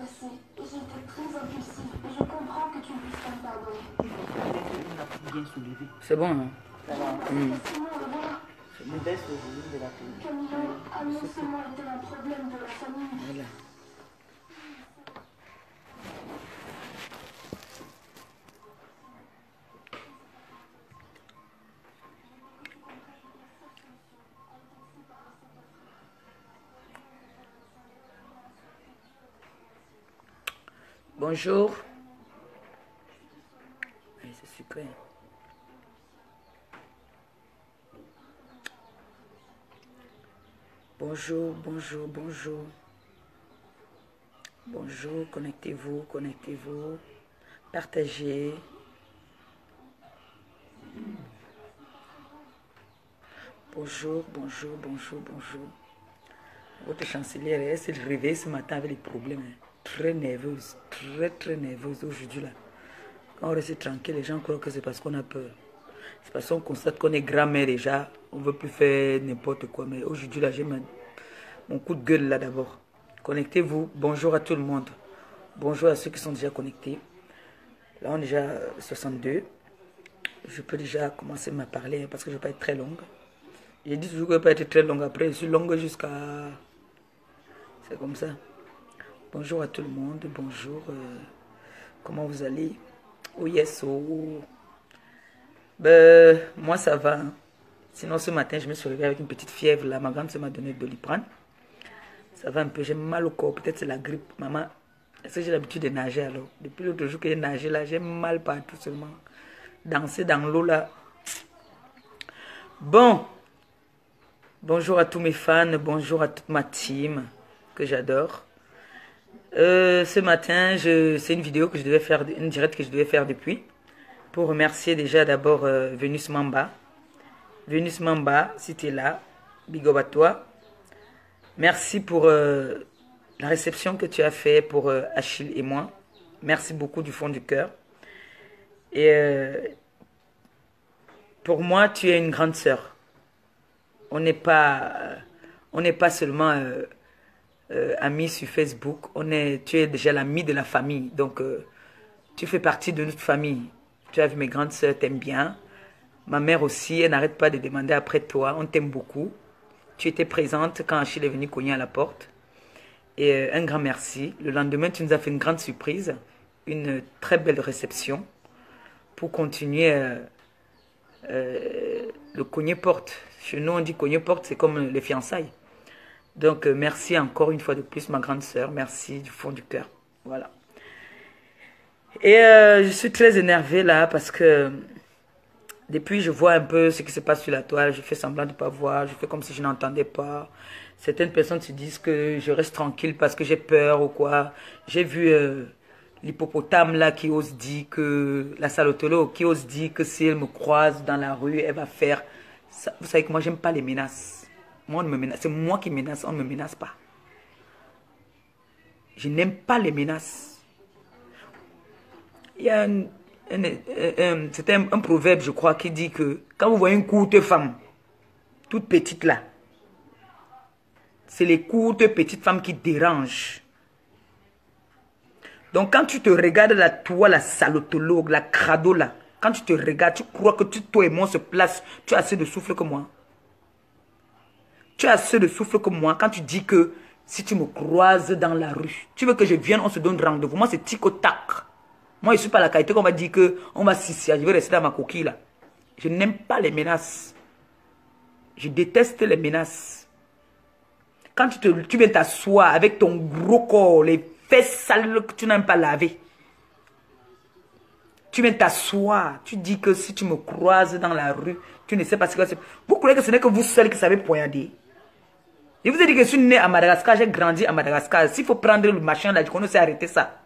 passé. J'étais très impulsive et je comprends que tu puisses pas me pardonner. Bien soulevé. C'est bon, hein? Ça va. Facilement, le voilà. Je baisse le volume de la télé. Camilo a non seulement été un problème de la famille, Voilà. Bonjour. Oui, c'est super. Bonjour, bonjour, bonjour. Bonjour, connectez-vous, connectez-vous. Partagez. Bonjour, bonjour, bonjour, bonjour. Votre chancelière, elle s'est réveillée ce matin avec des problèmes. Hein. Très nerveuse, très nerveuse aujourd'hui là. Quand on reste tranquille, les gens croient que c'est parce qu'on a peur. C'est parce qu'on constate qu'on est grand-mère déjà. On ne veut plus faire n'importe quoi. Mais aujourd'hui là, j'ai mon coup de gueule là d'abord. Connectez-vous. Bonjour à tout le monde. Bonjour à ceux qui sont déjà connectés. Là, on est déjà 62. Je peux déjà commencer à parler parce que je ne vais pas être très longue. J'ai dit toujours que je ne vais pas être très longue. Après, je suis longue jusqu'à... C'est comme ça. Bonjour à tout le monde. Bonjour. Comment vous allez? Oh yes, oh. Ben, moi ça va. Hein. Sinon, ce matin, je me suis réveillée avec une petite fièvre. Là, ma grande soeur m'a donné de Doliprane. Ça va un peu. J'ai mal au corps. Peut-être c'est la grippe. Maman, est-ce que j'ai l'habitude de nager alors? Depuis l'autre jour que j'ai nagé là, j'ai mal partout seulement. Danser dans l'eau là. Bon. Bonjour à tous mes fans. Bonjour à toute ma team que j'adore. Ce matin, c'est une vidéo que je devais faire, une direct que je devais faire depuis. Pour remercier déjà d'abord Venus Mamba. Venus Mamba, si tu es là, big up à toi. Merci pour la réception que tu as fait pour Achille et moi. Merci beaucoup du fond du cœur. Et pour moi, tu es une grande sœur. On n'est pas seulement amis sur Facebook. Tu es déjà l'ami de la famille. Donc, tu fais partie de notre famille. Tu as vu, mes grandes sœurs t'aiment bien. Ma mère aussi, elle n'arrête pas de demander après toi. On t'aime beaucoup. Tu étais présente quand Achille est venu cogner à la porte. Et un grand merci. Le lendemain, tu nous as fait une grande surprise. Une très belle réception. Pour continuer le cogner-porte. Chez nous, on dit cogner-porte, c'est comme les fiançailles. Donc, merci encore une fois de plus, ma grande sœur. Merci du fond du cœur. Voilà. Et je suis très énervée là parce que depuis je vois un peu ce qui se passe sur la toile. Je fais semblant de ne pas voir. Je fais comme si je n'entendais pas. Certaines personnes se disent que je reste tranquille parce que j'ai peur ou quoi. J'ai vu l'hippopotame là qui ose dire que... La salotolo qui ose dire que si elle me croise dans la rue, elle va faire... Ça. Vous savez que moi, j'aime pas les menaces. Moi, on me menace. C'est moi qui menace. On ne me menace pas. Je n'aime pas les menaces. Il y a c'était un proverbe, je crois, qui dit que quand vous voyez une courte femme, toute petite là, c'est les courtes petites femmes qui dérangent. Donc quand tu te regardes là, toi, la salotologue, la crado là, quand tu te regardes, tu crois que toi et moi se place, tu as assez de souffle que moi. Tu as assez de souffle que moi quand tu dis que si tu me croises dans la rue, tu veux que je vienne, on se donne rendez-vous. Moi, c'est tic au tac. Moi, je ne suis pas la qualité qu'on va dire qu'on va s'y. Je vais rester dans ma coquille là. Je n'aime pas les menaces. Je déteste les menaces. Quand tu viens t'asseoir avec ton gros corps, les fesses sales que tu n'aimes pas laver. Tu viens t'asseoir. Tu dis que si tu me croises dans la rue, tu ne sais pas ce que c'est. Vous croyez que ce n'est que vous seul qui savez poignarder? Je vous ai dit que je suis né à Madagascar, j'ai grandi à Madagascar. S'il faut prendre le machin là, je connais, arrêter ça.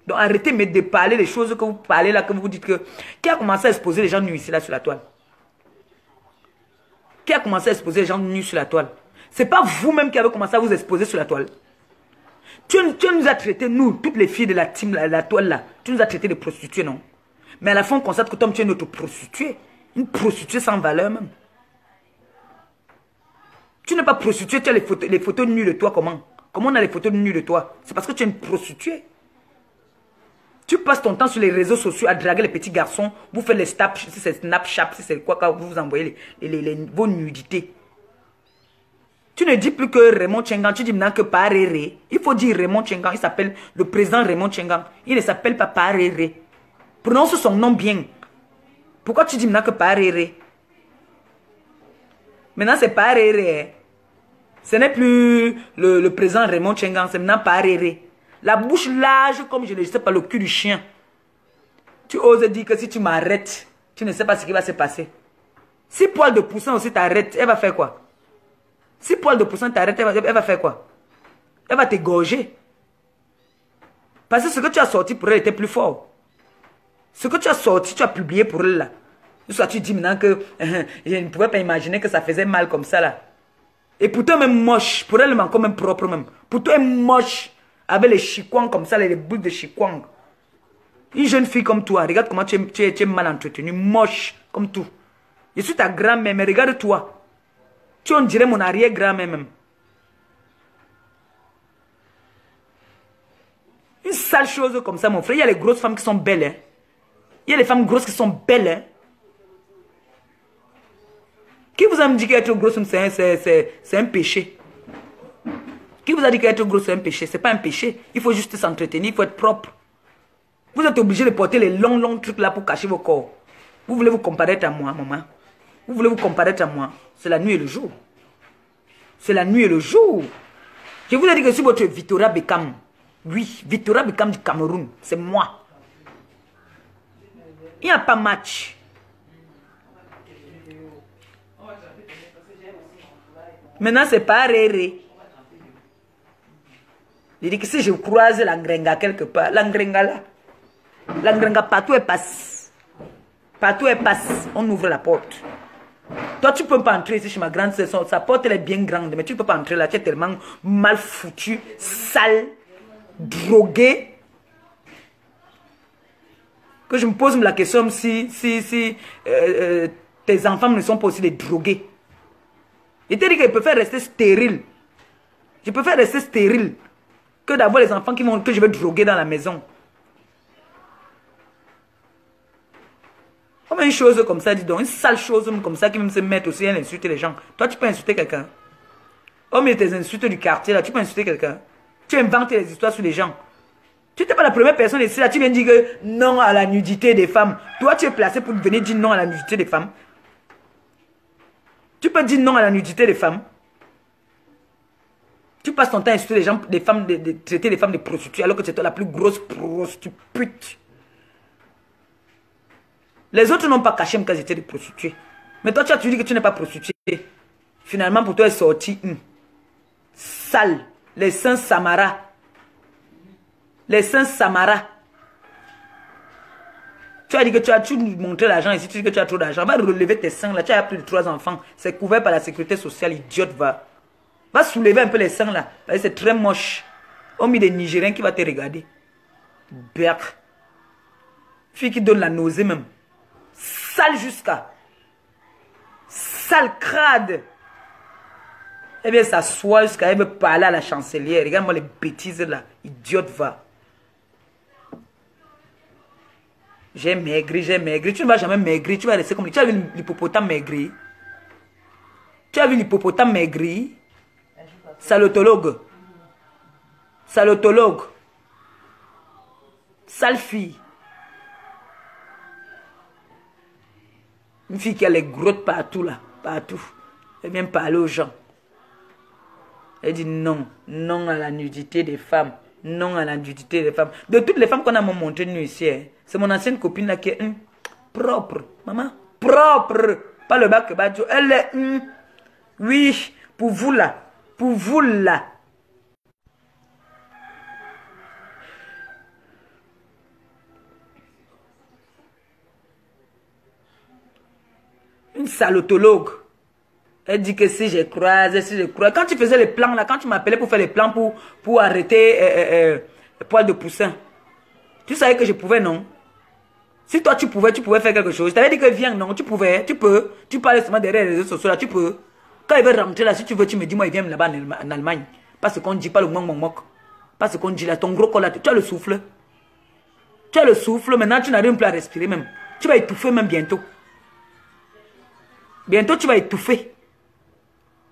Donc arrêtez de parler les choses que vous parlez là, que vous dites que... Qui a commencé à exposer les gens nus ici là sur la toile? Qui a commencé à exposer les gens nus sur la toile? C'est pas vous-même qui avez commencé à vous exposer sur la toile. Tu nous as traités, nous, toutes les filles de la team, la toile là, tu nous as traités de prostituées, non? Mais à la fin, on constate que toi, tu es notre prostituée. Une prostituée sans valeur même. Tu n'es pas prostituée, tu as les photos nues de toi, comment? Comment on a les photos nues de toi? C'est parce que tu es une prostituée. Tu passes ton temps sur les réseaux sociaux à draguer les petits garçons. Vous faites les snaps, si c'est Snapchat, si c'est quoi, quand vous vous envoyez vos nudités. Tu ne dis plus que Raymond Tchengan, tu dis maintenant que Paréré. Il faut dire Raymond Tchengan, il s'appelle le président Raymond Tchengan. Il ne s'appelle pas Paréré. Prononce son nom bien. Pourquoi tu dis maintenant que Paréré? Maintenant c'est Paréré. Ce n'est plus le président Raymond Tchengan, c'est maintenant Paréré. La bouche large comme je ne sais pas le cul du chien. Tu oses dire que si tu m'arrêtes, tu ne sais pas ce qui va se passer. Si Poil de Poussin aussi t'arrête, elle va faire quoi? Si Poil de Poussin t'arrête, elle va faire quoi? Elle va t'égorger. Parce que ce que tu as sorti pour elle était plus fort. Ce que tu as sorti, tu as publié pour elle là. Jusqu'à tu dis maintenant que je ne pouvais pas imaginer que ça faisait mal comme ça là. Et pourtant même moche. Pour elle, encore même propre même. Pourtant elle est moche. Avec les chikwang comme ça, les boules de chikwang. Une jeune fille comme toi, regarde comment tu es mal entretenue, moche comme tout. Je suis ta grand-mère, mais regarde-toi. Tu en dirais mon arrière-grand-mère même. Une sale chose comme ça, mon frère. Il y a les grosses femmes qui sont belles. Hein. Il y a les femmes grosses qui sont belles. Hein. Qui vous a dit qu'être grosse, c'est un péché? Qui vous a dit qu'être grosse, c'est un péché? C'est pas un péché. Il faut juste s'entretenir, il faut être propre. Vous êtes obligé de porter les longs trucs là pour cacher vos corps. Vous voulez vous comparer à moi, maman? Vous voulez vous comparer à moi? C'est la nuit et le jour. C'est la nuit et le jour. Je vous ai dit que si votre Victoria Beckham, oui, Victoria Beckham du Cameroun, c'est moi. Il n'y a pas match. Maintenant, c'est pas Réré. Je dis que si je croise l'Angrenga quelque part, l'Angrenga là, l'Angrenga partout elle passe. Partout elle passe, on ouvre la porte. Toi, tu ne peux pas entrer ici chez ma grande sœur. Sa porte elle est bien grande, mais tu ne peux pas entrer là. Tu es tellement mal foutu, sale, drogué, que je me pose la question si tes enfants ne sont pas aussi des drogués. Je t'ai dit que je préfère rester stérile. Je préfère rester stérile que d'avoir les enfants que je vais droguer dans la maison. Comme une chose comme ça, dis donc, une sale chose comme ça qui va se mettre aussi à insulter les gens. Toi, tu peux insulter quelqu'un. Comme tes insultes du quartier, là, tu peux insulter quelqu'un. Tu inventes les histoires sur les gens. Tu n'es pas la première personne ici, là, tu viens dire que non à la nudité des femmes. Toi, tu es placé pour venir dire non à la nudité des femmes. Tu peux dire non à la nudité des femmes. Tu passes ton temps à insulter les gens, des femmes, de traiter les femmes de prostituées, alors que c'est toi la plus grosse prostituée. Les autres n'ont pas caché même quand j'étais des prostituées. Mais toi, tu as dit que tu n'es pas prostituée. Finalement, pour toi, est sorti sale. Les seins Samara. Les seins Samara. Tu as dit que tu as montré l'argent ici, tu dis que tu as trop d'argent. Va relever tes seins là, tu as plus de 3 enfants. C'est couvert par la sécurité sociale, idiote, va. Va soulever un peu les seins là. C'est très moche. On met des Nigériens qui vont te regarder. Berk. Fille qui donne la nausée même. Sale jusqu'à. Sale crade. Eh bien, ça soit jusqu'à elle veut parler à la chancelière. Regarde-moi les bêtises là. Idiote, va. J'ai maigri, j'ai maigri. Tu ne vas jamais maigrir. Tu vas rester comme... Tu as vu l'hippopotame maigri? Tu as vu l'hippopotame maigri? Salotologue. Salotologue. Sale fille. Une fille qui a les grottes partout là. Partout. Elle vient parler aux gens. Elle dit non. Non à la nudité des femmes. Non à la nudité des femmes. De toutes les femmes qu'on a montré nous ici, hein, c'est mon ancienne copine là qui est propre. Maman. Propre. Pas le bac que Badjo. Elle est oui. Pour vous là. Pour vous là. Une salotologue. Elle dit que si je croise. Quand tu faisais les plans là, quand tu m'appelais pour faire les plans pour arrêter Poil de Poussin, tu savais que je pouvais, non? Si toi tu pouvais faire quelque chose. Je t'avais dit que viens, non? Tu pouvais, tu peux. Tu parles seulement derrière les réseaux sociaux là, tu peux. Quand il veut rentrer là, si tu veux, tu me dis, moi, il vient là-bas en Allemagne. Pas ce qu'on dit, pas le moque. Pas ce qu'on dit là. Ton gros col là, tu as le souffle. Tu as le souffle. Maintenant, tu n'arrives plus à respirer même. Tu vas étouffer même bientôt. Bientôt, tu vas étouffer.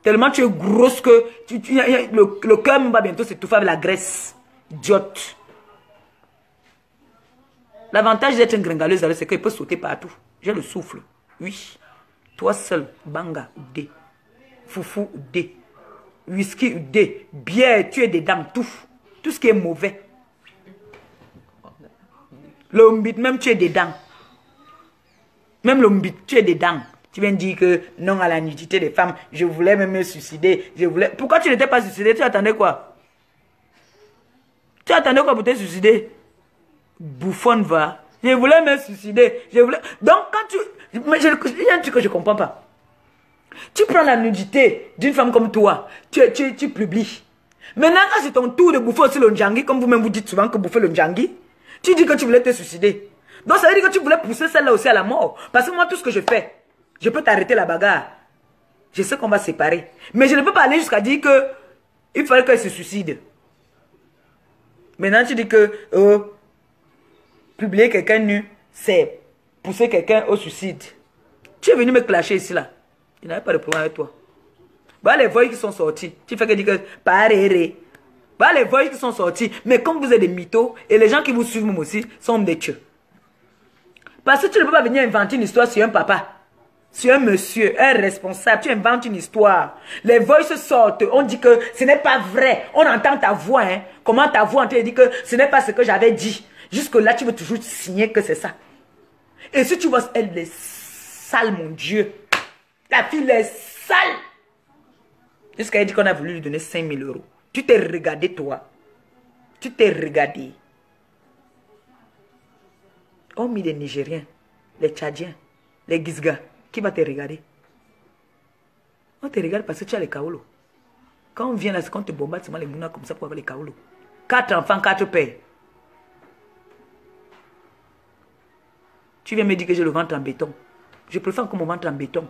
Tellement tu es grosse que le cœur va bientôt s'étouffer avec la graisse. Idiote. L'avantage d'être une gringaleuse, c'est qu'il peut sauter partout. J'ai le souffle. Oui. Toi seul. Banga ou dé. Foufou ou dé. Whisky ou dé. Bière, tu es dedans. Tout. Tout ce qui est mauvais. Le mbit, même tu es dedans. Même le mbit, tu es dedans. Tu viens dire que non à la nudité des femmes. Je voulais même me suicider. Pourquoi tu n'étais pas suicidé? Tu attendais quoi? Tu attendais quoi pour te suicider? Bouffonne va. Je voulais me suicider. Donc quand tu... Il y a un truc que je ne comprends pas. Tu prends la nudité d'une femme comme toi. Tu publies. Maintenant quand c'est ton tour de bouffer aussi le njangui, comme vous-même vous dites souvent que bouffer le njangui, tu dis que tu voulais te suicider. Donc ça veut dire que tu voulais pousser celle-là aussi à la mort. Parce que moi tout ce que je fais, je peux t'arrêter la bagarre. Je sais qu'on va se séparer. Mais je ne peux pas aller jusqu'à dire que il fallait qu'elle se suicide. Maintenant tu dis que publier quelqu'un nu, c'est pousser quelqu'un au suicide. Tu es venu me clasher ici là. Il n'avait pas de problème avec toi. Bah les voix qui sont sortis. Tu fais que dire que paréré. Bah les voix qui sont sortis. Mais comme vous êtes des mythos, et les gens qui vous suivent même aussi sont des tueurs. Parce que tu ne peux pas venir inventer une histoire sur un papa. Sur un monsieur, un responsable. Tu inventes une histoire. Les voix sortent. On dit que ce n'est pas vrai. On entend ta voix. Hein. Comment ta voix entend dit que ce n'est pas ce que j'avais dit. Jusque là, tu veux toujours signer que c'est ça. Et si tu vois, elle est sale, mon Dieu. La fille est sale. Jusqu'à elle dit qu'on a voulu lui donner 5 000 €. Tu t'es regardé, toi. Tu t'es regardé. On mis les Nigériens, les Tchadiens, les Gizga. Qui va te regarder? On te regarde parce que tu as les kaolo. Quand on vient là, c'est qu'on te bombarde seulement les mounas comme ça pour avoir les kaolo. 4 enfants, 4 pères. Tu viens me dire que j'ai le ventre en béton. Je préfère que mon ventre en béton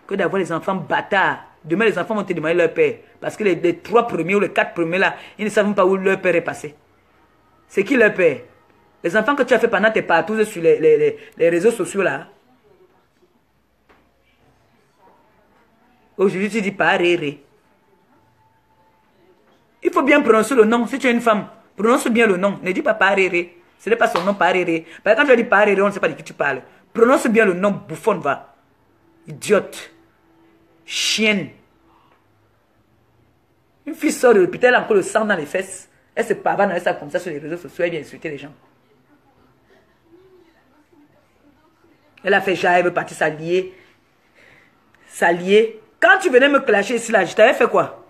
que d'avoir les enfants bâtards. Demain, les enfants vont te demander leur père. Parce que les 3 premiers ou les 4 premiers là, ils ne savent même pas où leur père est passé. C'est qui leur père? Les enfants que tu as fait pendant tes partout sur les réseaux sociaux là. Aujourd'hui, tu dis pas réré. Il faut bien prononcer le nom. Si tu es une femme, prononce bien le nom. Ne dis pas réré. Ce n'est pas son nom, réré. Parce que quand tu as dit réré, on ne sait pas de qui tu parles. Prononce bien le nom, bouffonne va. Idiote. Chienne. Une fille sort de l'hôpital, elle a encore le sang dans les fesses. Elle se pavane avec ça comme ça sur les réseaux sociaux. Elle vient insulter les gens. Elle a fait genre, elle veut partir s'allier. S'allier. Quand tu venais me clasher ici, là, je t'avais fait quoi?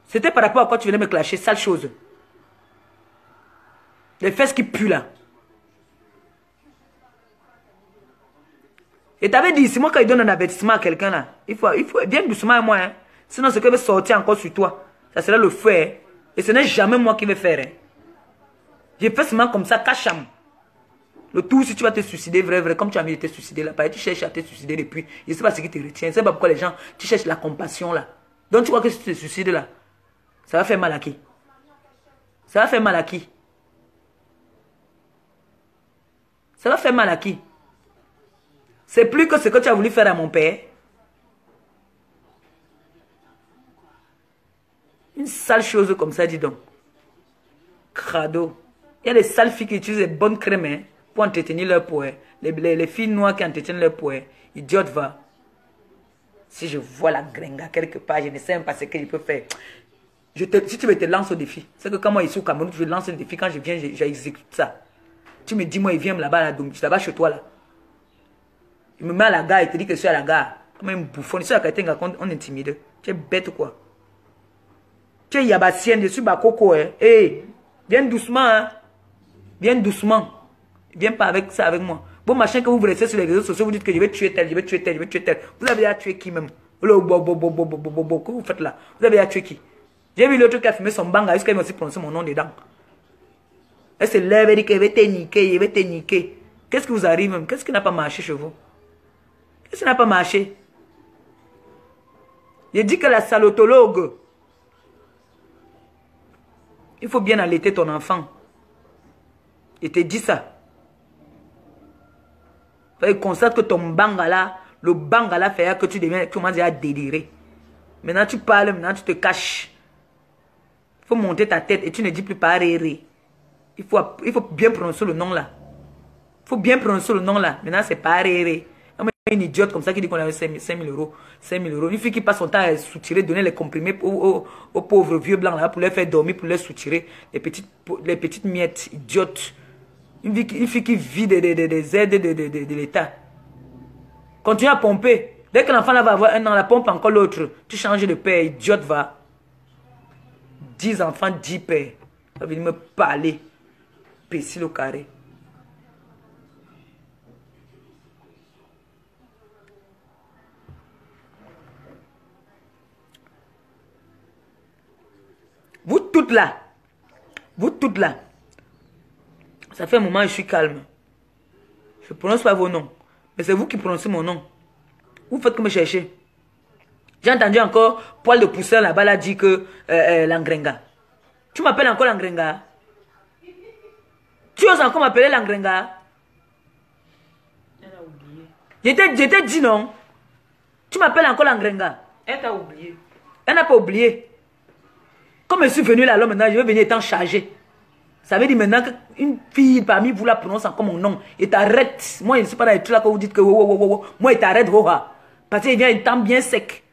C'était par rapport à quoi tu venais me clasher, sale chose. Les fesses qui puent là. Et t'avais dit, c'est moi quand il donne un avertissement à quelqu'un là. Il faut bien doucement à moi. Hein. Sinon, ce que veut sortir encore sur toi, ça sera le feu. Hein. Et ce n'est jamais moi qui vais faire. Hein. J'ai fait seulement comme ça, cacham. Le tout, si tu vas te suicider, vrai, comme tu as mis de te suicider là, tu cherches à te suicider depuis. Je ne sais pas ce qui te retient. Je ne sais pas pourquoi les gens, tu cherches la compassion là. Donc tu vois que si tu te suicides là, ça va faire mal à qui? Ça va faire mal à qui? Ça va faire mal à qui? C'est plus que ce que tu as voulu faire à mon père. Une sale chose comme ça, dis donc. Crado. Il y a des sales filles qui utilisent des bonnes crèmes hein, pour entretenir leur peau. Hein. Les filles noires qui entretiennent leur peau. Hein. Idiote va. Si je vois la gringa quelque part, je ne sais même pas ce que je peux faire. Si tu veux te lancer au défi. C'est que quand moi, ici au Cameroun, je lance le défi. Quand je viens, j'exécute ça. Tu me dis, moi, il vient là-bas, là-bas chez toi, là. Il me met à la gare, il te dit que je suis à la gare. Comme un bouffon. Ici à Katenga, on intimide. Tu es bête ou quoi? Tu es yabassienne, je suis bakoko. Hein. Hey, viens doucement. Hein. Viens doucement. Viens pas avec ça avec moi. Bon machin que vous restez sur les réseaux sociaux, vous dites que je vais tuer tel, je vais tuer tel, je vais tuer tel. Vous avez à tuer qui même? Que vous faites là? Vous avez à tuer qui? J'ai vu l'autre qui a fumé son banga jusqu'à me aussi prononcer mon nom dedans. Elle se lève et dit que je vais te niquer, je vais te niquer. Qu'est-ce qui vous arrive même? Qu'est-ce qui n'a pas marché chez vous? Qu'est-ce qui n'a pas marché? J'ai dit que la salotologue, Il faut bien allaiter ton enfant. Il te dit ça. Il constate que ton bangala, le bangala fait que tu deviens, tu commences à délirer. Maintenant tu parles, maintenant tu te caches. Il faut monter ta tête et tu ne dis plus pas réré. Il faut bien prononcer le nom là. Il faut bien prononcer le nom là. Maintenant c'est pas réré. Une idiote comme ça qui dit qu'on a 5 000 euros. 5 000 euros. Une fille qui passe son temps à soutirer, donner les comprimés aux pauvres vieux blancs là pour les faire dormir, pour les soutirer. Les petites miettes idiotes. Une fille qui vit des aides de l'État. Continue à pomper. Dès que l'enfant là va avoir 1 an, la pompe encore l'autre. Tu changes de père, idiote va. 10 enfants, 10 pères. Ça veut dire me parler. Pécile au carré. Vous toutes là, ça fait un moment que je suis calme. Je ne prononce pas vos noms. Mais c'est vous qui prononcez mon nom. Vous faites que me chercher. J'ai entendu encore Poil de Poussin là-bas là dit que Langrenga. Tu m'appelles encore Langrenga? Tu oses encore m'appeler Langrenga? Elle a oublié. J'étais dit non. Tu m'appelles encore Langrenga? Elle t'a oublié. Elle n'a pas oublié. Comme je suis venu là, maintenant, je vais venir étant chargé. Ça veut dire maintenant qu'une fille parmi vous la prononce encore mon nom. Et t'arrête. Moi, je ne suis pas dans les trucs là que vous dites que moi, il t'arrête, parce qu'il vient un temps bien sec.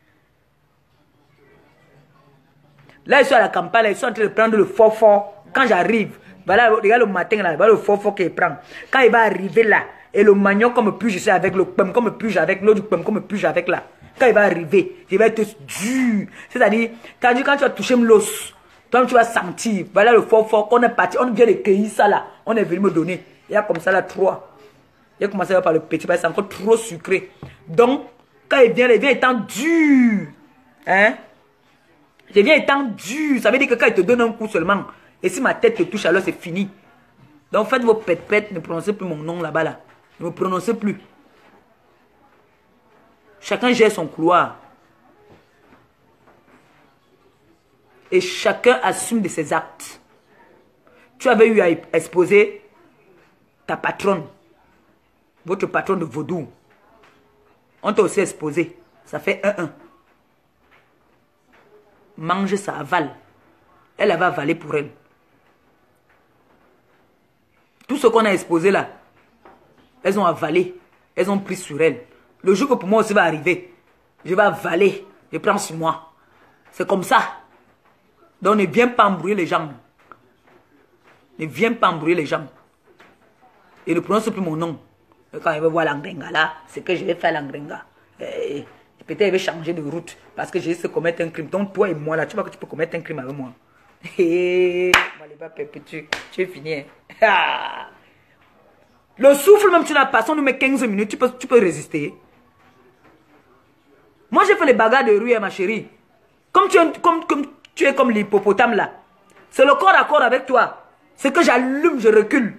Là, je suis à la campagne, là, je suis en train de prendre le fort. Quand j'arrive, voilà, regarde le matin là, voilà le fort qu'il prend. Quand il va arriver là, et le manioc comme plus je suis avec, le pomme comme plus avec, l'eau du pomme comme plus avec là. Quand il va arriver, je vais être dur. C'est-à-dire, quand tu vas toucher l'os, toi tu vas sentir. Voilà le fort qu'on est parti. On vient de cueillir ça là. On est venu me donner. Il y a comme ça là 3. Il a commencé par le petit, parce que c'est encore trop sucré. Donc, quand il vient étant dur. Hein? Je viens étant dur. Ça veut dire que quand il te donne un coup seulement, et si ma tête te touche, alors c'est fini. Donc faites vos pètes, ne prononcez plus mon nom là-bas là. Ne me prononcez plus. Chacun gère son couloir. Et chacun assume de ses actes. Tu avais eu à exposer ta patronne. Votre patronne de vaudou. On t'a aussi exposé. Ça fait 1-1. Mange, ça avale. Elle va avaler pour elle. Tout ce qu'on a exposé là, elles ont avalé. Elles ont pris sur elle. Le jour que pour moi aussi va arriver, je vais avaler, je prends sur moi. C'est comme ça. Donc ne viens pas embrouiller les gens. Ne viens pas embrouiller les gens. Et ne prononce plus mon nom. Et quand il va voir l'Angrenga là, c'est que je vais faire l'Angrenga. Peut-être il va changer de route parce que j'ai essayé de commettre un crime. Donc toi et moi là, tu vois que tu peux commettre un crime avec moi. Tu es fini. Hein? Le souffle même tu n'as pas, on nous met 15 minutes, tu peux résister. Moi j'ai fait les bagarres de rue, ma chérie. Comme tu es comme l'hippopotame là. C'est le corps à corps avec toi. C'est que j'allume, je recule.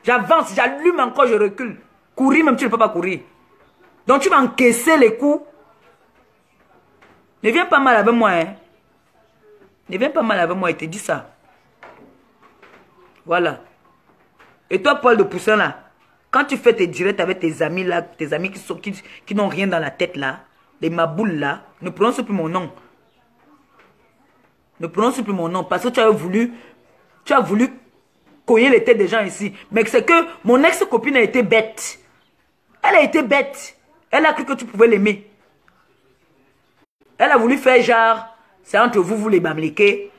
J'avance, j'allume encore, je recule. Courir même tu ne peux pas courir. Donc tu vas encaisser les coups. Ne viens pas mal avec moi. Hein. Ne viens pas mal avec moi, il te dit ça. Voilà. Et toi, Paul de Poussin là, quand tu fais tes directs avec tes amis là, tes amis qui n'ont rien dans la tête là, les maboules là, ne prononce plus mon nom. Ne prononce plus mon nom parce que tu as voulu cogner les têtes des gens ici. Mais c'est que mon ex-copine a été bête. Elle a été bête. Elle a cru que tu pouvais l'aimer. Elle a voulu faire genre, c'est entre vous les Bamlékés,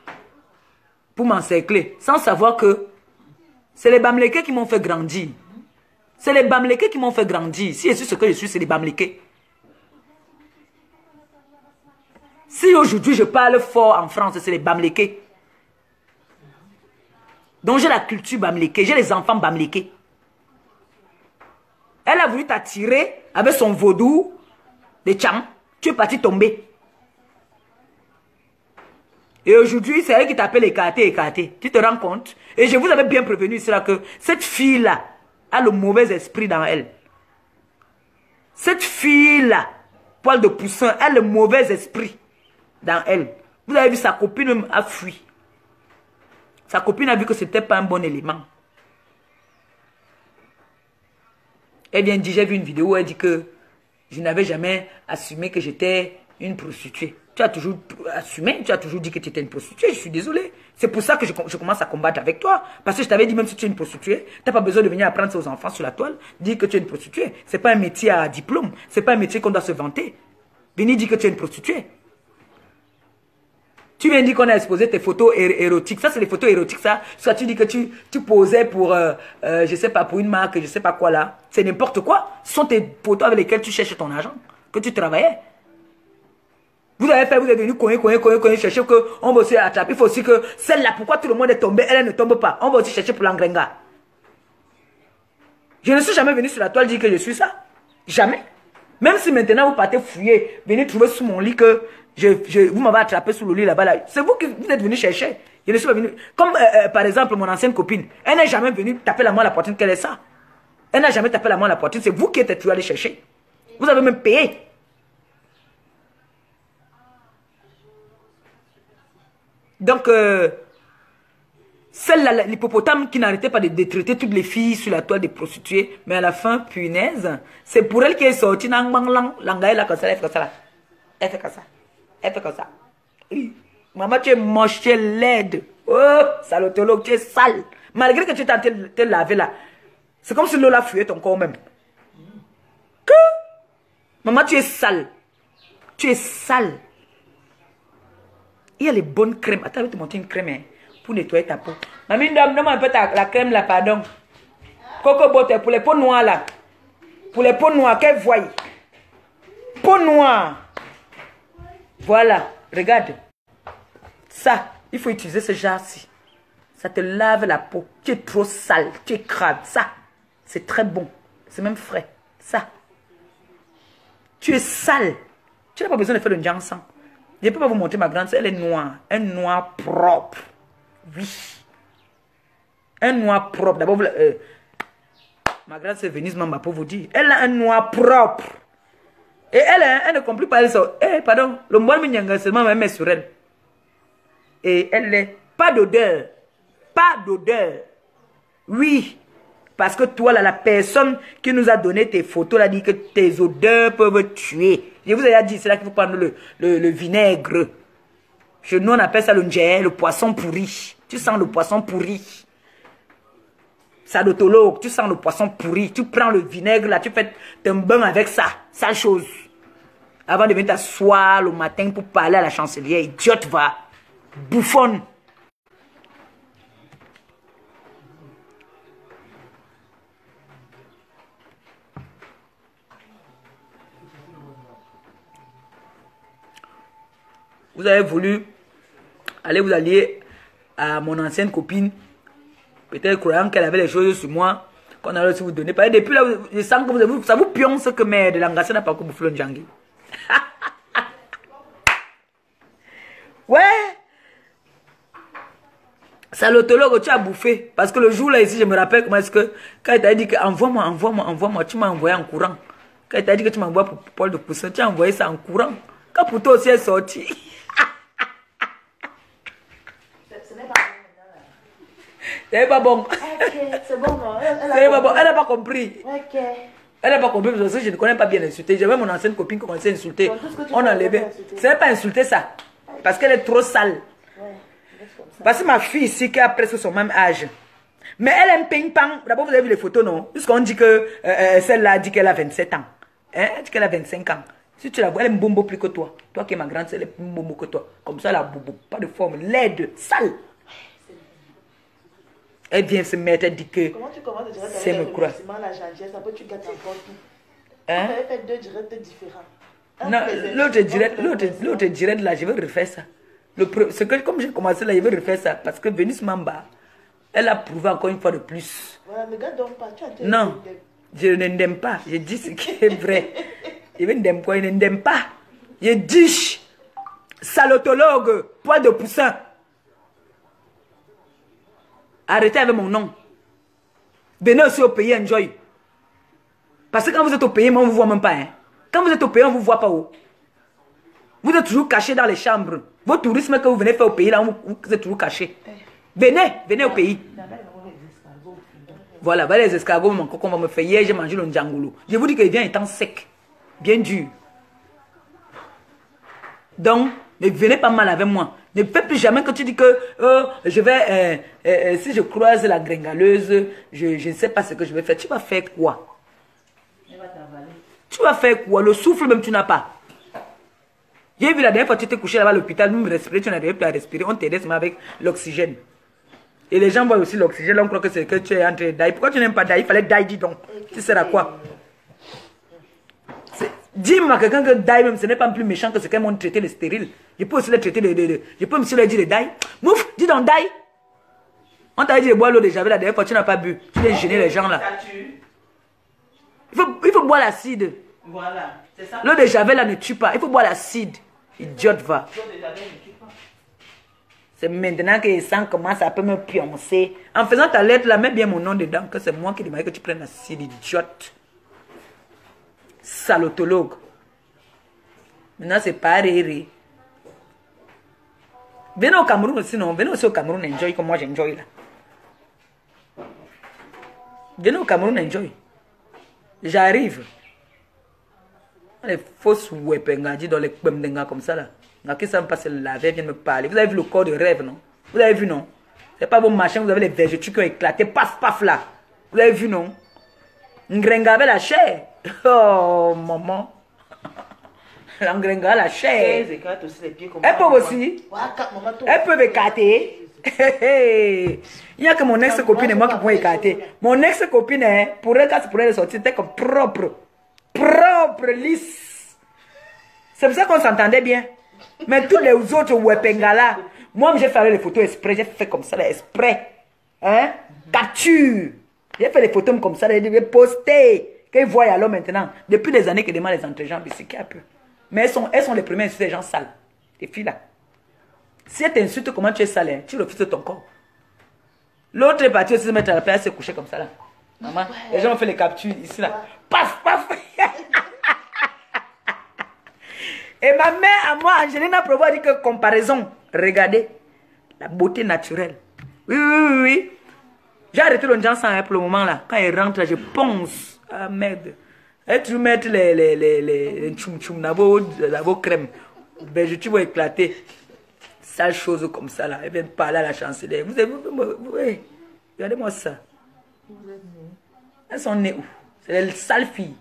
pour m'encercler, sans savoir que c'est les Bamlékés qui m'ont fait grandir. C'est les Bamlékés qui m'ont fait grandir. Si je suis ce que je suis, c'est les Bamlékés. Si aujourd'hui je parle fort en France, c'est les Bamlékés. Donc j'ai la culture Bamléké, j'ai les enfants Bamlékés. Elle a voulu t'attirer avec son vaudou de Tcham. Tu es parti tomber. Et aujourd'hui, c'est elle qui t'appelle écarté. Tu te rends compte? Et je vous avais bien prévenu ici là que cette fille-là a le mauvais esprit dans elle. Cette fille-là, Poil de Poussin, a le mauvais esprit dans elle. Vous avez vu, sa copine a fui. Sa copine a vu que ce n'était pas un bon élément. Elle vient dire, j'ai vu une vidéo où elle dit que je n'avais jamais assumé que j'étais une prostituée. Tu as toujours assumé, tu as toujours dit que tu étais une prostituée, je suis désolé. C'est pour ça que je commence à combattre avec toi. Parce que je t'avais dit, même si tu es une prostituée, tu n'as pas besoin de venir apprendre ça aux enfants sur la toile. Dire que tu es une prostituée. Ce n'est pas un métier à diplôme. Ce n'est pas un métier qu'on doit se vanter. Venir dire que tu es une prostituée. Tu viens dire qu'on a exposé tes photos érotiques. Ça, c'est les photos érotiques, ça. Soit tu dis que tu posais pour, je sais pas, pour une marque, je sais pas quoi là. C'est n'importe quoi. Ce sont tes photos avec lesquelles tu cherches ton argent, que tu travaillais. Vous avez fait, vous êtes venu cogner, chercher qu'on va aussi attraper. Il faut aussi que celle-là, pourquoi tout le monde est tombé, elle ne tombe pas. On va aussi chercher pour l'engrenga. Je ne suis jamais venu sur la toile dire que je suis ça. Jamais. Même si maintenant vous partez fouiller, venez trouver sous mon lit que vous m'avez attrapé sous le lit là-bas. Là. C'est vous qui vous êtes venu chercher. Je ne suis pas venu. Comme par exemple mon ancienne copine. Elle n'est jamais venue taper la main à la poitrine qu'elle est ça. Elle n'a jamais tapé la main à la poitrine. C'est vous qui êtes allé chercher. Vous avez même payé. Donc, celle-là, l'hippopotame qui n'arrêtait pas de détraiter toutes les filles sur la toile des prostituées, mais à la fin, punaise, c'est pour elle qui est sortie. Elle fait comme ça, elle fait comme ça. Elle fait comme ça. Elle fait comme ça. Maman, tu es moche, tu es laide. Oh, salotologue, tu es sale. Malgré que tu t'es te laver là, c'est comme si l'eau l'a fouillé ton corps même. Que? Maman, tu es sale. Tu es sale. Il y a les bonnes crèmes. Attends, je vais te montrer une crème hein, pour nettoyer ta peau. Mamie, donne-moi un peu la crème là, pardon. Coco Butter pour les peaux noires là. Pour les peaux noires, qu'elle voie. Peau noire. Voilà, regarde. Ça, il faut utiliser ce genre-ci. Ça te lave la peau. Tu es trop sale, tu es crade. Ça, c'est très bon. C'est même frais. Ça. Tu es sale. Tu n'as pas besoin de faire le jansan. Je ne peux pas vous montrer ma grande soeur, elle est noire. Un noir propre. Oui. Un noir propre. D'abord, ma grande soeur Venise Mamba pour vous dire. Elle a un noir propre. Et elle ne complique pas. Elle sort. Pardon. Le moine Minyanga seulement me met sur elle. Et elle n'est pas d'odeur. Pas d'odeur. Oui. Parce que toi, là, la personne qui nous a donné tes photos, a dit que tes odeurs peuvent tuer. Je vous ai dit, c'est là qu'il faut prendre le vinaigre. Chez nous, on appelle ça le ndjé, le poisson pourri. Tu sens le poisson pourri. Sadotologue, tu sens le poisson pourri. Tu prends le vinaigre, là, tu fais ton bain avec ça. Sale chose. Avant de venir t'asseoir le matin pour parler à la chancelière, idiote, va. Bouffonne. Vous avez voulu aller vous allier à mon ancienne copine, peut-être croyant qu'elle avait les choses sur moi, qu'on allait vous donner. Parce que depuis là, je sens que ça vous pionce que mère de l'angassé n'a pas encore bouffé le djangui. Ouais! Salotologue, tu as bouffé. Parce que le jour là ici, je me rappelle comment est-ce que, quand il t'a dit que envoie-moi, tu m'as envoyé en courant. Quand il t'a dit que tu m'envoies pour Paul de Poussin, tu as envoyé ça en courant. Quand pour toi aussi est sorti. C'est pas bon. Ok, c'est bon, non? C'est pas bon. Elle n'a pas compris. Ok. Elle n'a pas compris parce que je ne connais pas bien insulter. J'avais mon ancienne copine qui commençait à insulter. On enlevait. Ce n'est pas insulter ça. Parce qu'elle est trop sale. Ouais, parce que ma fille ici qui a presque son même âge. Mais elle aime ping-pong. D'abord, vous avez vu les photos, non? Puisqu'on dit que celle-là dit qu'elle a 27 ans. Hein? Elle dit qu'elle a 25 ans. Si tu la vois, elle est bombo plus que toi. Toi qui es ma grande, elle est plus bombo que toi. Comme ça, elle a bobo. Pas de forme. Laide. Sale. Elle vient se mettre, elle dit que comment tu commences à c'est me croire. la gentillesse, après tu gâtes encore tout. Hein? Tu avais fait deux directs différents. Non, l'autre direct là, je vais refaire ça. Comme j'ai commencé là, je vais refaire ça. Parce que Venus Mamba, elle a prouvé encore une fois de plus. Voilà, ne gâte donc pas. Non, je ne n'aime pas. Je dis ce qui est vrai. Je n'aime quoi, je n'aime pas. Je dis, salotologue, poil de poussin. Arrêtez avec mon nom. Venez aussi au pays, enjoy. Parce que quand vous êtes au pays, on ne vous voit même pas. Hein. Quand vous êtes au pays, on ne vous voit pas où. Vous êtes toujours caché dans les chambres. Votre tourisme que vous venez faire au pays, là, vous êtes toujours caché. Venez au pays. Voilà, les escargots, mon coco, on va me faire. Hier, j'ai mangé le njangolo. Je vous dis qu'il vient étant sec, bien dur. Donc, ne venez pas mal avec moi. Ne fais plus jamais que tu dis que je vais, si je croise la gringaleuse, je ne sais pas ce que je vais faire. Tu vas faire quoi? Tu vas faire quoi? Le souffle même tu n'as pas. J'ai vu la dernière fois que tu étais couché là-bas à l'hôpital, même respirer, tu n'arrivais plus à respirer. On t'aidait seulement avec l'oxygène. Et les gens voient aussi l'oxygène, on croit que c'est que tu es en train de die. Pourquoi tu n'aimes pas die? Il fallait die, dis donc. Tu sais à quoi? Dis-moi quelqu'un que die même, ce n'est pas plus méchant que ce qu'elles m'ont traité de stérile. Je peux aussi les traiter je peux aussi leur dire de die. Mouf, dis donc die. On t'a dit de boire l'eau de javel la dernière fois, tu n'as pas bu. Tu viens gêner les gens là. Il faut boire l'acide. Voilà, c'est ça. L'eau de javel là ne tue pas. Il faut boire l'acide. Idiote va. C'est maintenant que les sangs commencent à peu me pioncer. En faisant ta lettre là, mets bien mon nom dedans. Que c'est moi qui demande que tu prennes l'acide, idiote. Salotologue. Maintenant c'est pas rire. Venez au Cameroun aussi, non? Venez aussi au Cameroun, enjoy comme moi j'enjoy là. Venez au Cameroun, enjoy. J'arrive. Les fausses wepengadis dans les kbemdenga comme ça là. Qui ça me passe le laver, vient me parler. Vous avez vu le corps de rêve, non? Vous avez vu, non? C'est pas vos machins, vous avez les vergetures qui ont éclaté. Paf, paf là. Vous avez vu, non? Ngrenga avait la chair. Oh, maman. L'engrenga a la chair. Elle peut aussi. Elle peut écarter. Il n'y a que mon ex-copine et moi qui pouvons écarter. Mon ex-copine, pour elle, quand c'est pour elle sortir, c'était comme propre. Propre, lisse. C'est pour ça qu'on s'entendait bien. Mais tous les autres wepengala, moi j'ai fait les photos exprès, j'ai fait comme ça, là, exprès. Hein? Capture. J'ai fait les photos comme ça, j'ai posté. Qu'ils voient alors maintenant. Depuis des années qu'ils demandent les entrejambes ici, un peu. Mais elles sont les premières à insulter les gens sales. Les filles là. Si elles t'insultent comment tu es sale, hein, tu refuses ton corps. L'autre est parti aussi se mettre à la place, se coucher comme ça là. Maman, les gens ont fait les captures ici là. Paf, paf. Et ma mère à moi, Angelina Provo, a dit que comparaison. Regardez, la beauté naturelle. Oui, oui, oui, oui. J'ai arrêté le Jansan pour le moment là. Quand il rentre là, je ponce. Ah merde. Et tu mets les tchoum-tchoum dans vos crèmes. Ben, tu vas éclater. Sale chose comme ça là. Elle vient parler à la chancelière. Vous avez, regardez-moi ça. Elles sont nées où? C'est les sales filles.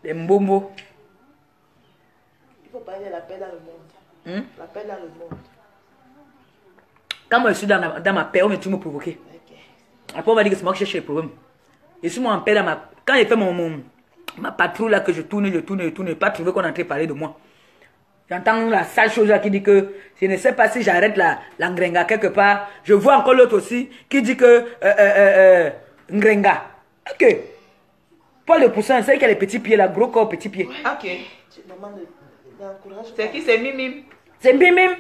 Les mbombo. Il faut parler de la paix dans le monde. La paix dans le monde. Quand moi je suis dans ma paix, on va tout me provoquer. Okay. Après on va dire que c'est moi qui cherche les problèmes. Et si moi en paix dans ma... Quand j'ai fait ma patrouille là, que je tourne, pas trouvé qu'on est en train de parler de moi. J'entends la sale chose là qui dit que je ne sais pas si j'arrête la ngrenga quelque part. Je vois encore l'autre aussi qui dit que ngrenga. Ok. Paul de Poussin, c'est qui a les petits pieds là, gros corps, petits pieds. Ok. C'est qui? C'est Mimim. C'est Mimim.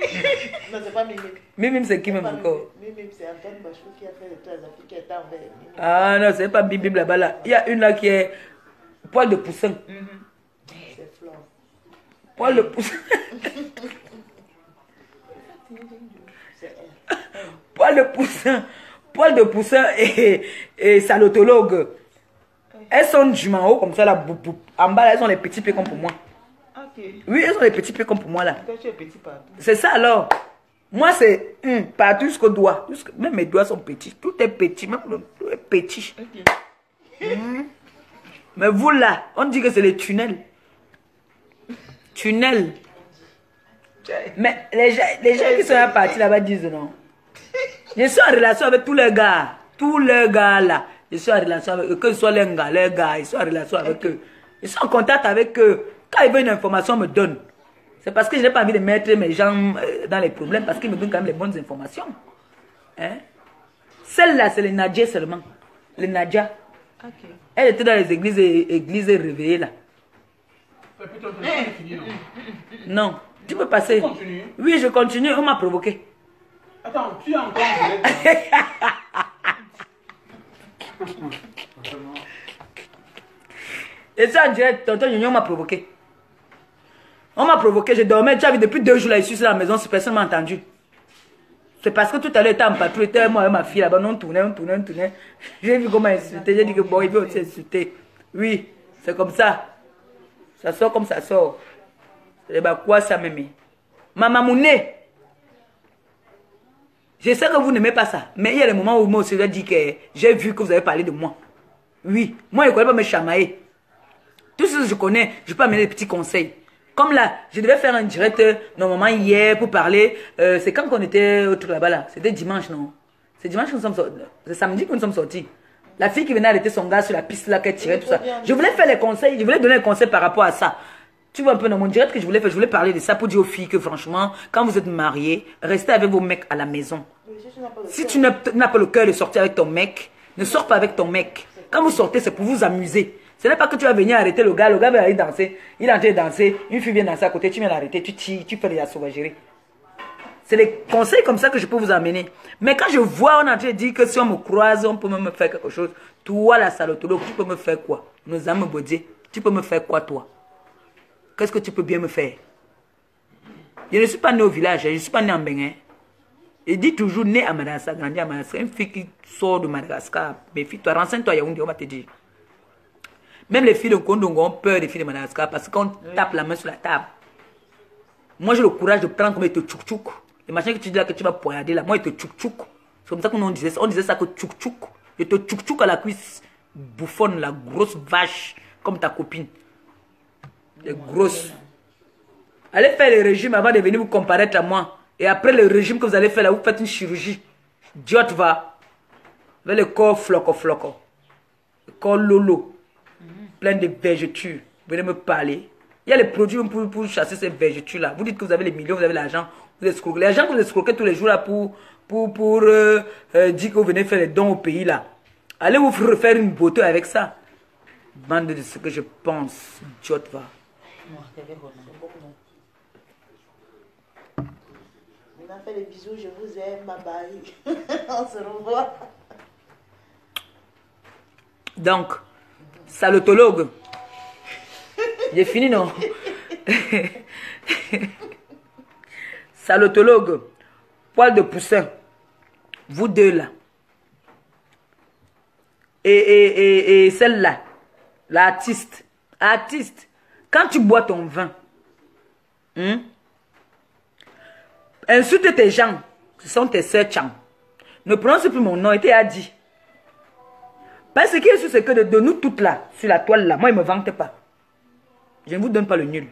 Non, c'est pas Mimim. Mimim, c'est qui même encore? Mimim, c'est Antoine Bachou qui a fait les trois Afriques qui est envers. Ah non, c'est pas Mimim là-bas là. Il y a une là qui est Poil de Poussin. C'est Flore. Poil de Poussin. Poil de Poussin. Poil de Poussin et salotologue. Elles sont du haut comme ça là. En bas là, elles ont les petits pieds comme pour moi. Okay. Oui, elles ont les petits pieds comme pour moi là. Tu es petit partout. C'est ça alors. Moi c'est partout jusqu'au doigt. Même mes doigts sont petits. Tout est petit. Même tout est petit. Okay. Mais vous là, on dit que c'est les tunnels. Tunnels. Mais les gens qui sont partis là-bas disent non. Je suis en relation avec tous les gars. Tous les gars là. Je suis en relation avec eux. Que ce soit les gars, ils sont en relation avec eux. Ils sont en contact avec eux. Quand ils veulent une information, ils me donnent. C'est parce que je n'ai pas envie de mettre mes gens dans les problèmes. Parce qu'ils me donnent quand même les bonnes informations. Hein? Celle-là, c'est les Nadia seulement. Les Nadia. Okay. Elle était dans les églises réveillées là. Non. Tu peux passer. Continue. Oui, je continue. On m'a provoqué. Attends, tu es encore Et ça, en direct, tonton Nyon m'a provoqué. On m'a provoqué, je dormais, tu as vu, depuis 2 jours là, ici, sur la maison, personne ne m'a entendu. C'est parce que tout à l'heure, tu en patrouille, moi et ma fille là-bas, on tournait. J'ai vu comment insulter, j'ai dit que bon, il veut aussi insulter. Oui, c'est comme ça. Ça sort comme ça sort. C'est quoi ça, mémé? Maman Mouné. Je sais que vous n'aimez pas ça, mais il y a des moments où moi aussi je dis que j'ai vu que vous avez parlé de moi. Oui, moi je ne connais pas me chamailler. Tout ce que je connais, je peux amener des petits conseils. Comme là, je devais faire un direct normalement hier pour parler. C'est quand on était au truc là-bas là. C'était dimanche, non? C'est dimanche que nous sommes sortis. C'est samedi que nous sommes sortis. La fille qui venait arrêter son gars sur la piste là, qu'elle tirait tout ça. Je voulais faire les conseils, je voulais donner un conseil par rapport à ça. Tu vois un peu dans mon direct que je voulais faire, je voulais parler de ça pour dire aux filles que franchement, quand vous êtes mariés, restez avec vos mecs à la maison. Si tu n'as pas le cœur de sortir avec ton mec, ne sors pas avec ton mec. Quand vous sortez, c'est pour vous amuser. Ce n'est pas que tu vas venir arrêter le gars va aller danser, il est en train de danser, une fille vient danser à côté, tu viens l'arrêter, tu fais de la sauvagerie. C'est des conseils comme ça que je peux vous amener. Mais quand je vois, on est en train de dire que si on me croise, on peut me faire quelque chose. Toi, la salotologue, tu peux me faire quoi? Nos âmes baudier, tu peux me faire quoi, toi? Qu'est-ce que tu peux bien me faire? Je ne suis pas né au village, je ne suis pas né en Bénin. Il dit toujours né à Madagascar, grandi à Madagascar. Une fille qui sort de Madagascar, méfie-toi, renseigne-toi, Yaoundé, on va te dire. Même les filles de Kondongo ont peur des filles de Madagascar parce qu'on tape la main sur la table. Moi, j'ai le courage de prendre comme il te tchouk-tchouk. Les machins que tu dis là que tu vas poignarder là, moi, il te tchouk-tchouk. C'est comme ça qu'on disait ça. On disait ça que tchouk-tchouk. Il te tchouk-tchouk à la cuisse. Bouffonne, la grosse vache, comme ta copine. Les grosses. Allez faire le régime avant de venir vous comparaître à moi. Et après le régime que vous allez faire là, vous faites une chirurgie. Diot va. Avec le corps floco. Le corps lolo. Plein de vergetures. Vous venez me parler. Il y a les produits pour chasser ces vergetures-là. Vous dites que vous avez les millions, vous avez l'argent. Vous escroquez. Les gens que vous escroquez tous les jours là pour dire que vous venez faire les dons au pays là. Allez vous refaire une beauté avec ça. Bande de ce que je pense. Diot va. On a fait des bisous, je vous aime, bye bye. On se revoit. Donc, salotologue. J'ai fini, non? Salotologue. Poil de poussin. Vous deux là. Et celle-là. L'artiste. Artiste. Quand tu bois ton vin, insulte tes gens. Ce sont tes sœurs Chang. Ne prononce plus mon nom. Et t'es dit. Parce qu'il est sur ce que de nous toutes là, sur la toile là, moi il ne me vante pas. Je ne vous donne pas le nul.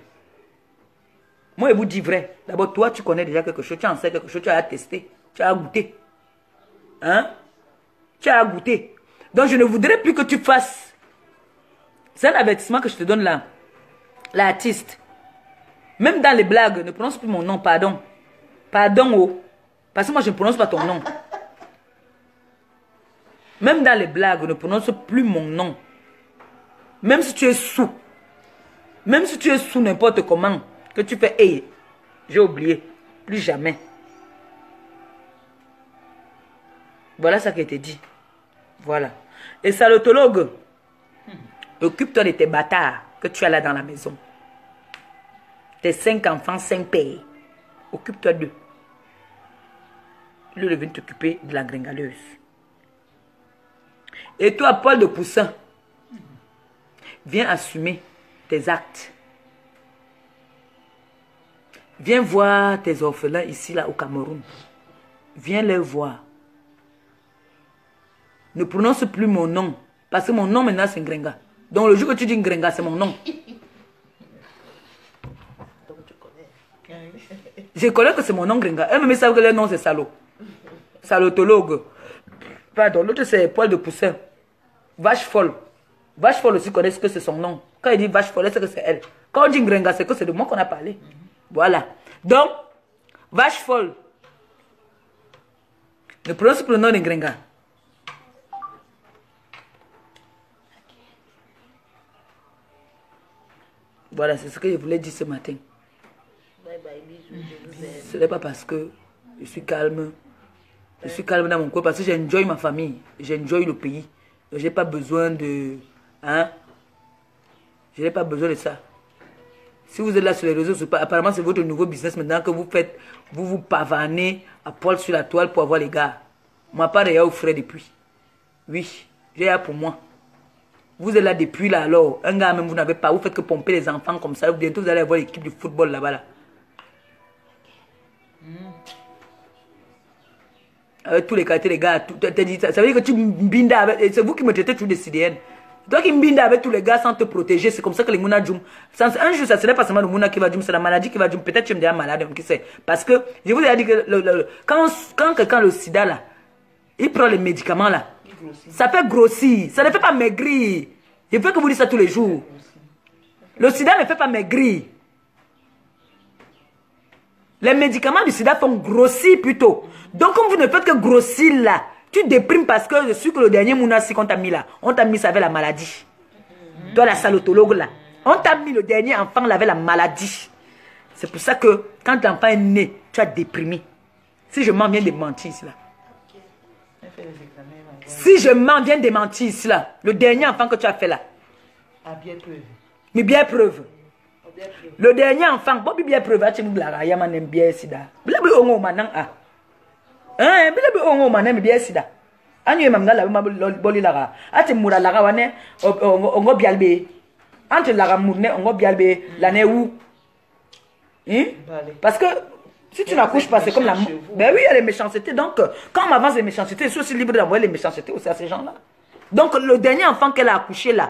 Moi je vous dis vrai. D'abord toi tu connais déjà quelque chose, tu en sais quelque chose, tu as testé, tu as goûté. Hein? Tu as goûté. Donc je ne voudrais plus que tu fasses. C'est un avertissement que je te donne là. L'artiste. Même dans les blagues, ne prononce plus mon nom, pardon. Pardon, oh. Parce que moi je ne prononce pas ton nom. Même dans les blagues, ne prononce plus mon nom. Même si tu es sous. Même si tu es sous n'importe comment. Que tu fais, hey, j'ai oublié. Plus jamais. Voilà ce qui a été dit. Voilà. Et salotologue, occupe-toi de tes bâtards que tu as là dans la maison. Tes 5 enfants, 5 pères. Occupe-toi d'eux. Lui, il vient t'occuper de la gringaleuse. Et toi, Paul de Poussin, viens assumer tes actes. Viens voir tes orphelins ici, là, au Cameroun. Viens les voir. Ne prononce plus mon nom. Parce que mon nom, maintenant, c'est Ngrenga. Donc, le jour que tu dis Ngrenga, c'est mon nom. Donc, tu connais. Je connais que c'est mon nom Ngrenga. Eux-mêmes savent que leur nom, c'est Salo. Salotologue. Pardon, l'autre, c'est Poil de Poussin. Vache folle. Vache folle aussi connaît ce que c'est son nom. Quand il dit vache folle, c'est que c'est elle. Quand on dit Ngrenga, c'est que c'est de moi qu'on a parlé. Voilà. Donc, vache folle. Ne prononce plus le nom de Ngrenga. Voilà, c'est ce que je voulais dire ce matin. Bye bye, bisous, je vous aime. Ce n'est pas parce que je suis calme. Je suis calme dans mon corps parce que j'enjoy ma famille. J'enjoy le pays. Je n'ai pas besoin de... Hein? Je n'ai pas besoin de ça. Si vous êtes là sur les réseaux sociaux, apparemment c'est votre nouveau business maintenant que vous faites. Vous vous pavanez à poil sur la toile pour avoir les gars. Moi, pas de au frais depuis. Oui, j'ai là pour moi. Vous êtes là depuis là alors. Un gars même vous n'avez pas. Vous faites que pomper les enfants comme ça. Bientôt vous allez avoir l'équipe de football là-bas là. Avec tous les quartiers, les gars. Ça veut dire que tu mbinda avec. C'est vous qui me traitez toujours de CDN. Toi qui mbinda avec tous les gars sans te protéger. C'est comme ça que les Mouna Djoum. Un jour, ça ne serait pas seulement le Mouna qui va Djoum. C'est la maladie qui va Djoum. Peut-être que tu me dis malade. Qui sait. Parce que je vous ai dit que quand quelqu'un a le sida là, il prend les médicaments là. Ça fait grossir. Ça ne fait pas maigrir. Je veux que vous dites ça tous les jours. Le sida ne fait pas maigrir. Les médicaments du sida font grossir plutôt. Donc, comme vous ne faites que grossir là, tu déprimes parce que je suis que le dernier mounassi qu'on t'a mis là, on t'a mis ça avec la maladie. Toi, la salotologue là, on t'a mis le dernier enfant là avec la maladie. C'est pour ça que quand l'enfant est né, tu as déprimé. Si je m'en viens de mentir ici là. Si je m'en viens de mentir ici là, le dernier enfant que tu as fait là. À bien preuve. Mais bien preuve. Le dernier enfant, bon, bien preuve, tu me la ya manem bien sida. Bila bi ongo manang a. Bila bi ongo manem bien sida. Anyu mamna la boli lara. Ati mura lara wane ongo bialbe. Ante lara mourne ongo bialbe l'année où. Parce que si tu n'accouches pas, c'est comme la... Ben oui, il y a les méchancetés. Donc, quand on m'avance les méchancetés, je suis aussi libre d'envoyer les méchancetés aussi à ces gens-là. Donc, le dernier enfant qu'elle a accouché là,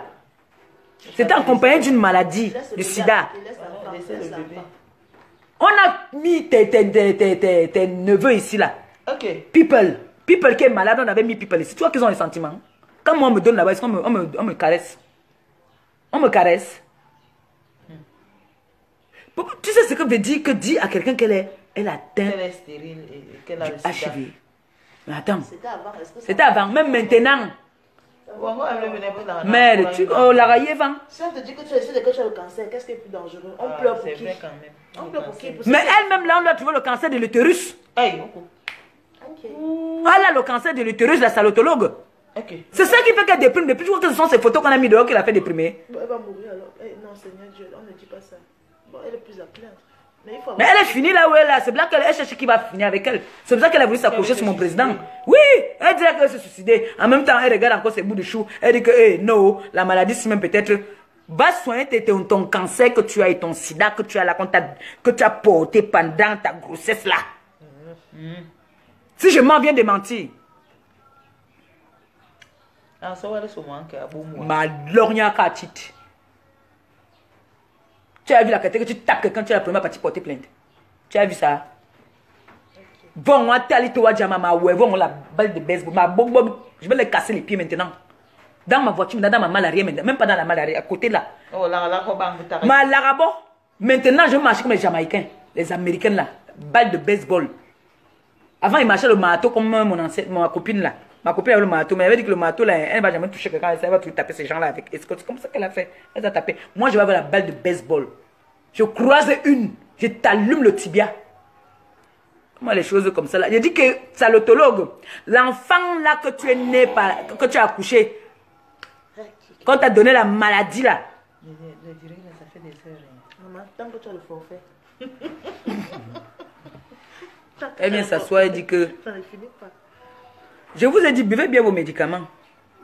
c'était accompagné d'une maladie, du sida. On a mis tes neveux ici là. Ok. People qui est malade, on avait mis people ici. Tu vois qu'ils ont les sentiments. Quand moi on me donne là-bas, on me caresse. On me caresse. Tu sais ce que veut dire que dire à quelqu'un qu'elle atteint. Qu'elle est stérile et qu'elle a le sida. HIV. Mais attends. C'était avant. Même maintenant. Mais tu la raillé vent. Si on te dit que tu essaies de que tu as le cancer, qu'est-ce qui est plus dangereux? On pleure pour qui? Quand même. On pleure pour qui? Mais elle-même là, on doit trouver le cancer de l'utérus. Hey. Elle a le cancer de l'utérus, la salotologue. Okay. C'est ça qui fait qu'elle déprime. Depuis toujours que ce sont ces photos qu'on a mis dehors qui l'a fait déprimer. Bon, elle va mourir alors. Hey, non, Seigneur Dieu, on ne dit pas ça. Bon, elle est plus à plaindre. Mais elle est finie là où elle est là. C'est bien qu'elle cherche qui va finir avec elle. C'est pour ça qu'elle a voulu s'accrocher sur mon président. Oui, elle dirait qu'elle se suicidait. En même temps, elle regarde encore ses bouts de chou. Elle dit que, hey, non, la maladie, c'est même peut-être. Va soigner ton cancer que tu as et ton sida que tu as là, que tu as porté pendant ta grossesse là. Si je m'en viens de mentir. Ah, ça va aller sur moi. Ma lorgna katite. Tu as vu la catégorie que tu tapes quelqu'un, tu es la première partie porter plainte. Tu as vu ça? Bon, on a tali toi ma ouais, on la balle de baseball, je vais les casser les pieds maintenant. Dans ma voiture, dans ma malaria, même pas dans la malaria, à côté là. Oh, ma larabo. Maintenant, je marche comme les Jamaïcains, les Américains là, balle de baseball. Avant, ils marchaient le marteau comme ma copine là. Ma copine avait le marteau, mais elle avait dit que le marteau là, elle ne va jamais toucher quelqu'un, elle va tout taper ces gens là avec. C'est comme ça qu'elle a fait. Elle a tapé. Moi, je vais avoir la balle de baseball. Je croise une, je t'allume le tibia. Comment les choses comme ça là? Je dis que salotologue, l'enfant là que tu es né, que tu as accouché, quand tu as donné la maladie là. Je dirais que ça fait des heures. Maman, tant que tu as le forfait. Elle vient s'asseoir et dit que. Ça ne finit pas. Je vous ai dit, buvez bien vos médicaments.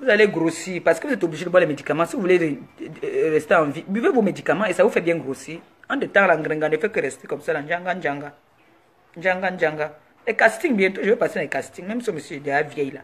Vous allez grossir parce que vous êtes obligé de boire les médicaments. Si vous voulez rester en vie, buvez vos médicaments et ça vous fait bien grossir. En de temps, l'engrenga ne fait que rester comme ça, là, djanga. Les castings, bientôt, je vais passer dans les castings, même si monsieur est déjà vieille là.